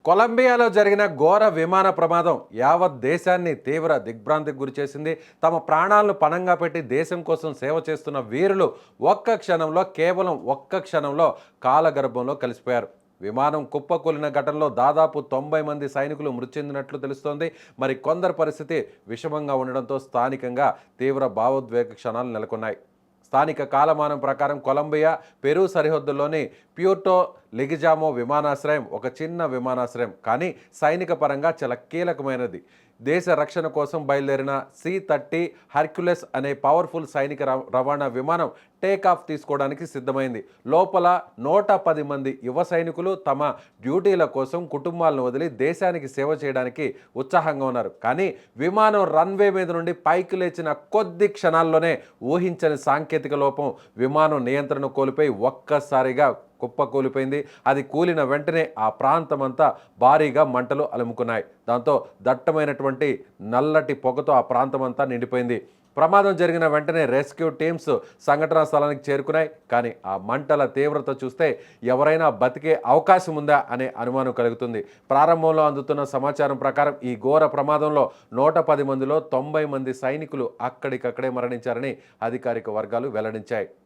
కొలంబియాలో జరిగిన ఘోర విమాన ప్రమాదం యావత్ దేశాన్ని తీవ్ర దిగ్భ్రాంతికి గురిచేసింది. తమ ప్రాణాలను పణంగా పెట్టి దేశం కోసం సేవ చేస్తున్న వీరులు కేవలం ఒక్క క్షణంలో కాలగర్భంలో కలిసిపోయారు. విమానం కుప్పకూలిన ఘటనలో దాదాపు 90 మంది సైనికులు మృతి చెందినట్లు తెలుస్తోంది. మరి కొందరి పరిస్థితి విషమంగా ఉండడంతో స్థానికంగా తీవ్ర భావోద్వేగ క్షణాలు నెలకొన్నాయి. స్థానిక కాలమానం ప్రకారం కొలంబియా పెరూ సరిహద్దుల్లోని ప్యూర్టో లెగిజామో విమానాశ్రయం ఒక చిన్న విమానాశ్రయం, కానీ సైనిక పరంగా చాలా కీలకమైనది. దేశ రక్షణ కోసం బయలుదేరిన C-30 హెర్క్యులెస్ అనే పవర్ఫుల్ సైనిక రవాణా విమానం టేకాఫ్ తీసుకోవడానికి సిద్ధమైంది. లోపల 110 మంది యువ సైనికులు తమ డ్యూటీల కోసం కుటుంబాలను వదిలి దేశానికి సేవ చేయడానికి ఉత్సాహంగా ఉన్నారు. కానీ విమానం రన్వే మీద నుండి పైకి లేచిన కొద్ది క్షణాల్లోనే ఊహించని సాంకేతిక లోపం విమానం నియంత్రణ కోల్పోయి ఒక్కసారిగా కుప్పకూలిపోయింది. అది కూలిన వెంటనే ఆ ప్రాంతమంతా భారీగా మంటలు అలుముకున్నాయి. దాంతో దట్టమైనటువంటి నల్లటి పొగతో ఆ ప్రాంతమంతా నిండిపోయింది. ప్రమాదం జరిగిన వెంటనే రెస్క్యూ టీమ్స్ సంఘటనా స్థలానికి చేరుకున్నాయి. కానీ ఆ మంటల తీవ్రత చూస్తే ఎవరైనా బతికే అవకాశం ఉందా అనే అనుమానం కలుగుతుంది. ప్రారంభంలో అందుతున్న సమాచారం ప్రకారం ఈ ఘోర ప్రమాదంలో 110 మందిలో 90 మంది సైనికులు అక్కడికక్కడే మరణించారని అధికారిక వర్గాలు వెల్లడించాయి.